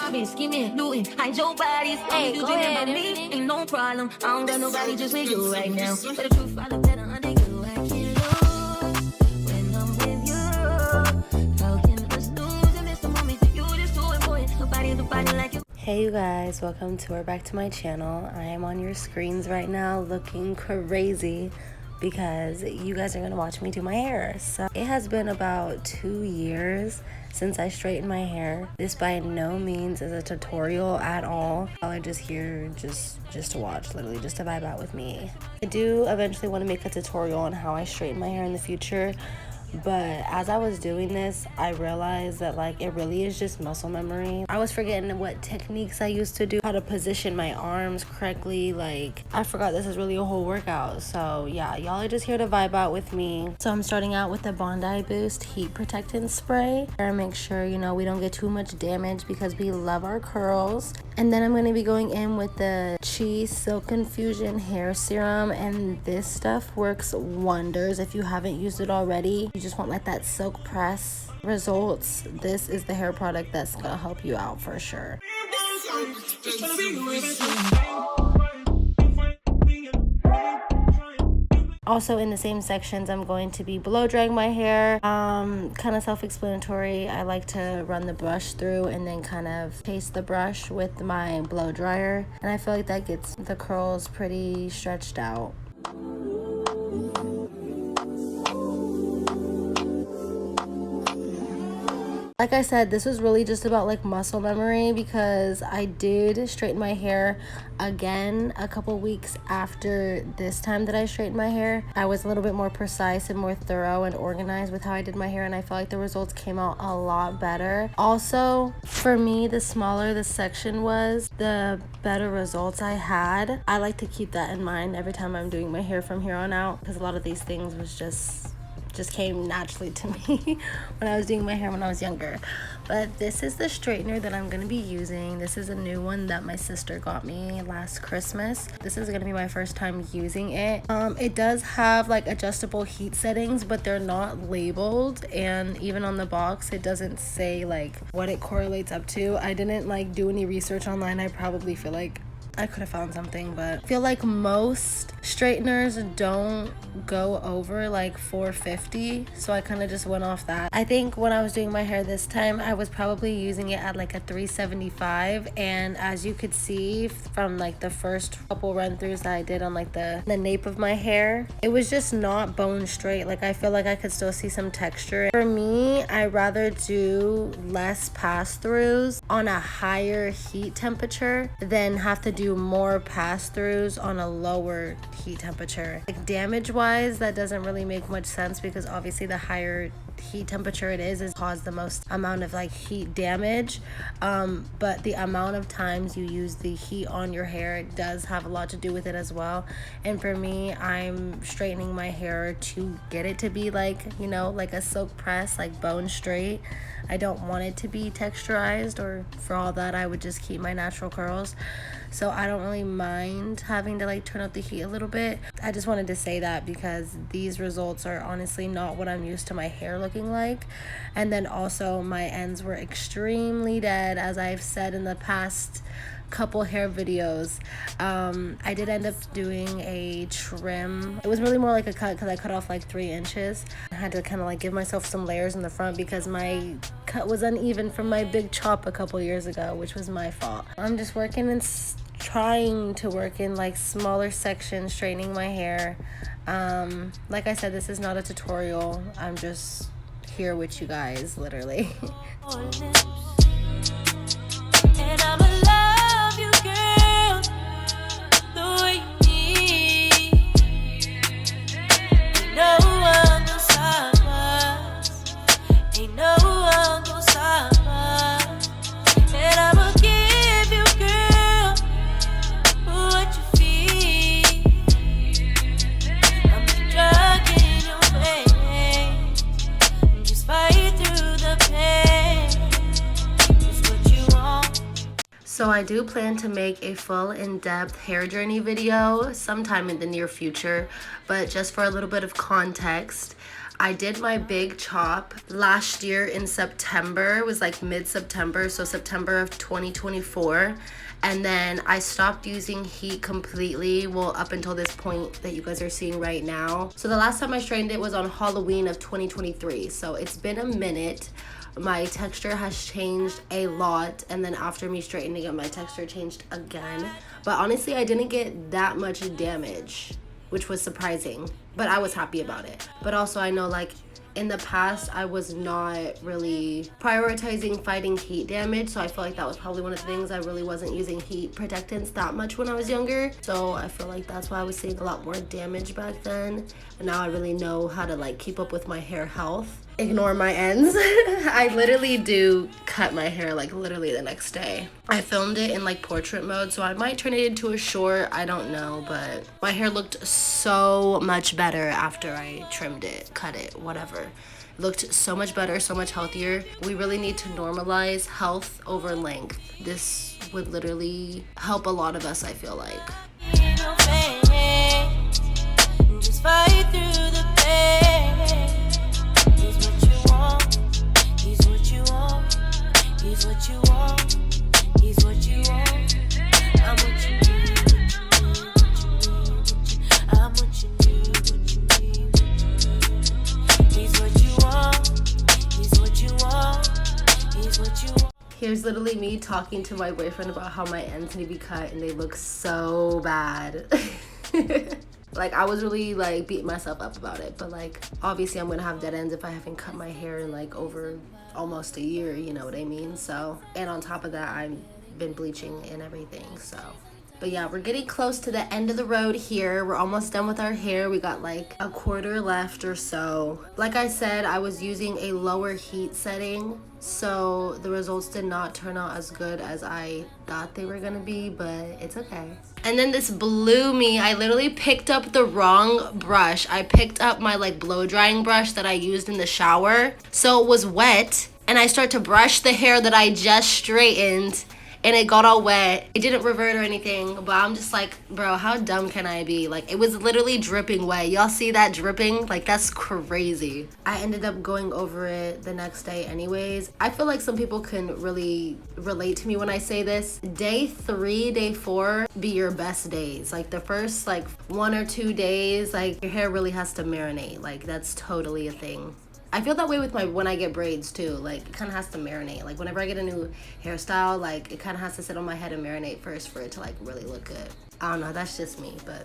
I've been scheming, looting, hide your bodies. Hey, You go dreaming ahead, about me, everything. ain't no problem. I don't got nobody just with you right now. But the truth, I look better under you. I can't lose when I'm with you. How can us lose in this moment? You just too important. Nobody like you. Hey you guys, welcome to or back to my channel. I am on your screens right now looking crazy because you guys are gonna watch me do my hair. So it has been about 2 years since I straightened my hair. This by no means is a tutorial at all. Y'all are just here just to watch, literally just to vibe out with me. I do eventually want to make a tutorial on how I straighten my hair in the future. But as I was doing this, I realized that like it really is just muscle memory. I was forgetting what techniques I used to do, how to position my arms correctly. Like I forgot this is really a whole workout. So yeah, y'all are just here to vibe out with me. So I'm starting out with the Bondi Boost Heat Protectant Spray. And make sure, you know, we don't get too much damage because we love our curls. And then I'm going to be going in with the HEYY Silk Infusion Hair Serum. And this stuff works wonders if you haven't used it already. You just want like that silk press results. This is the hair product that's gonna help you out for sure. Also in the same sections, I'm going to be blow drying my hair. Kind of self-explanatory. I like to run the brush through and then kind of paste the brush with my blow dryer. And I feel like that gets the curls pretty stretched out. Like I said, this was really just about like muscle memory because I did straighten my hair again a couple weeks after this time that I straightened my hair. I was a little bit more precise and more thorough and organized with how I did my hair, and I felt like the results came out a lot better. Also, for me, the smaller the section was, the better results I had. I like to keep that in mind every time I'm doing my hair from here on out because a lot of these things was just came naturally to me when I was doing my hair when I was younger. But this is the straightener that I'm going to be using. This is a new one that my sister got me last Christmas. This is going to be my first time using it. It does have like adjustable heat settings, but they're not labeled, and even on the box it doesn't say like what it correlates up to. I didn't like do any research online. I probably feel like I could have found something, but I feel like most straighteners don't go over like 450, so I kind of just went off that. I think when I was doing my hair this time, I was probably using it at like a 375, and as you could see from like the first couple run throughs that I did on like the nape of my hair, it was just not bone straight. Like I feel like I could still see some texture. For me, I rather do less pass-throughs on a higher heat temperature than have to do more pass-throughs on a lower heat temperature. Like damage wise, that doesn't really make much sense because obviously the higher heat temperature it is cause the most amount of like heat damage, but the amount of times you use the heat on your hair does have a lot to do with it as well. And for me, I'm straightening my hair to get it to be like, you know, like a silk press, like bone straight. I don't want it to be texturized, or for all that I would just keep my natural curls. So I don't really mind having to like turn up the heat a little bit. I just wanted to say that because these results are honestly not what I'm used to my hair looking like. And then also my ends were extremely dead, as I've said in the past couple hair videos. I did end up doing a trim. It was really more like a cut because I cut off like 3 inches. I had to kind of like give myself some layers in the front because my cut was uneven from my big chop a couple years ago, which was my fault. I'm just working and trying to work in like smaller sections, straightening my hair. Like I said, this is not a tutorial. I'm just here with you guys, literally. And I'ma love you, girl, the way you need. No one gon' stop us. Ain't no one gon' stop us. And I'ma give you, girl, what you feel. I'm the drug in your veins. Just fight through the pain. It's what you want. So I do plan to make a full in-depth hair journey video sometime in the near future, but just for a little bit of context, I did my big chop last year in September. It was like mid-September, so September of 2024. And then I stopped using heat completely, well, up until this point that you guys are seeing right now. So the last time I straightened it was on Halloween of 2023. So it's been a minute. My texture has changed a lot, and then after me straightening it, my texture changed again. But honestly, I didn't get that much damage, which was surprising, but I was happy about it. But also I know, like, in the past I was not really prioritizing fighting heat damage, so I feel like that was probably one of the things. I really wasn't using heat protectants that much when I was younger, so I feel like that's why I was seeing a lot more damage back then. And now I really know how to like keep up with my hair health. Ignore my ends. I literally do cut my hair like literally the next day. I filmed it in like portrait mode, so I might turn it into a short, I don't know, but my hair looked so much better after I trimmed it, cut it, whatever. It looked so much better, so much healthier. We really need to normalize health over length. This would literally help a lot of us, I feel like. Just fight through the pain. Here's what you want. Here's what you want. Here's what you want. Here's what you want. I'm what you need. I'm what you need. Here's what you want. Here's what you want. Here's what you want. Here's literally me talking to my boyfriend about how my ends need to be cut, and they look so bad. Like, I was really like beating myself up about it, but like obviously I'm gonna have dead ends if I haven't cut my hair in like over almost a year, you know what I mean? So, and on top of that, I've been bleaching and everything, so. But yeah, we're getting close to the end of the road here. We're almost done with our hair. We got like a quarter left or so. Like I said, I was using a lower heat setting, so the results did not turn out as good as I thought they were gonna be, but it's okay. And then this blew me. I literally picked up the wrong brush. I picked up my like blow drying brush that I used in the shower, so it was wet, and I start to brush the hair that I just straightened, and it got all wet. It didn't revert or anything, but I'm just like, bro, how dumb can I be? Like, it was literally dripping wet. Y'all see that dripping? Like, that's crazy. I ended up going over it the next day anyways. I feel like some people can really relate to me when I say this. Day 3, day 4 be your best days. Like, the first like 1 or 2 days, like, your hair really has to marinate. Like, that's totally a thing. I feel that way with when I get braids too. Like, it kind of has to marinate. Like, whenever I get a new hairstyle, like, it kind of has to sit on my head and marinate first for it to like really look good. I don't know, that's just me, but.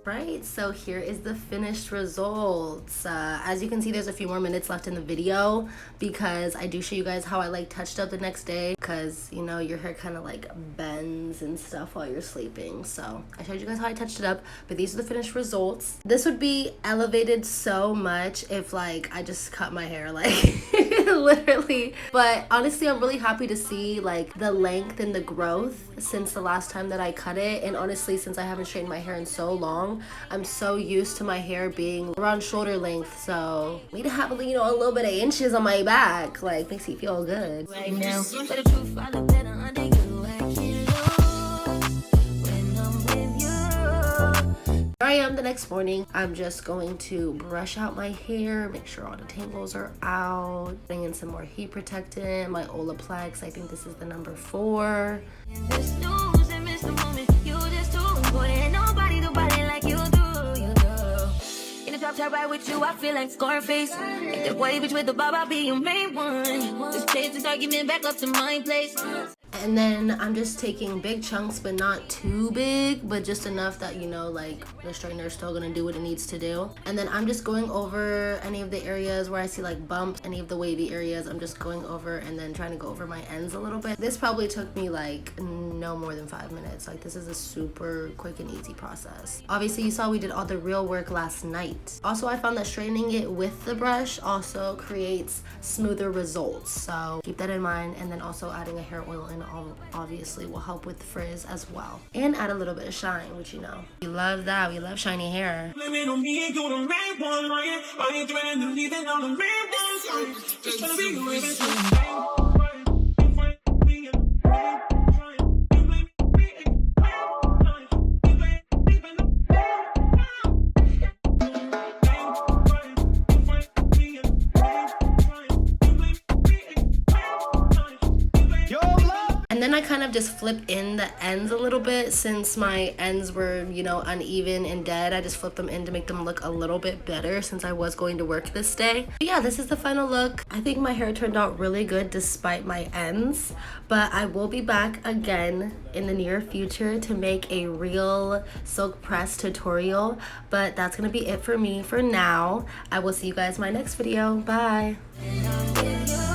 Right, so here is the finished results. As you can see, there's a few more minutes left in the video because I do show you guys how I like touched up the next day, because you know your hair kind of like bends and stuff while you're sleeping. So I showed you guys how I touched it up, but these are the finished results. This would be elevated so much if like I just cut my hair like literally. But honestly, I'm really happy to see like the length and the growth since the last time that I cut it. And honestly, since I haven't straightened my hair in so long, I'm so used to my hair being around shoulder length. So me to have, you know, a little bit of inches on my back, like, makes me feel good. Right now, but the truth, I look better under you. I can't lose when I'm with you. Here I am the next morning. I'm just going to brush out my hair, make sure all the tangles are out, bring in some more heat protectant, my Olaplex. I think this is the number 4. Just lose and miss the moment. You just too important. Ain't nobody do body like you do. You do. In the top ride with you, I feel like Scarface. Like the boy bitch with the bob, I'll be your main one. Just change this argument back up to my place. And then I'm just taking big chunks, but not too big, but just enough that, you know, like the straightener is still gonna do what it needs to do. And then I'm just going over any of the areas where I see like bumps, any of the wavy areas. I'm just going over and then trying to go over my ends a little bit. This probably took me like no more than 5 minutes. Like, this is a super quick and easy process. Obviously, you saw we did all the real work last night. Also, I found that straightening it with the brush also creates smoother results. So keep that in mind. And then also adding a hair oil in obviously will help with frizz as well, and add a little bit of shine, which, you know, we love that. We love shiny hair. And then I kind of just flip in the ends a little bit since my ends were, you know, uneven and dead. I just flipped them in to make them look a little bit better since I was going to work this day. But yeah, this is the final look. I think my hair turned out really good despite my ends, but I will be back again in the near future to make a real silk press tutorial. But that's gonna be it for me for now. I will see you guys in my next video. Bye. And I'm with you.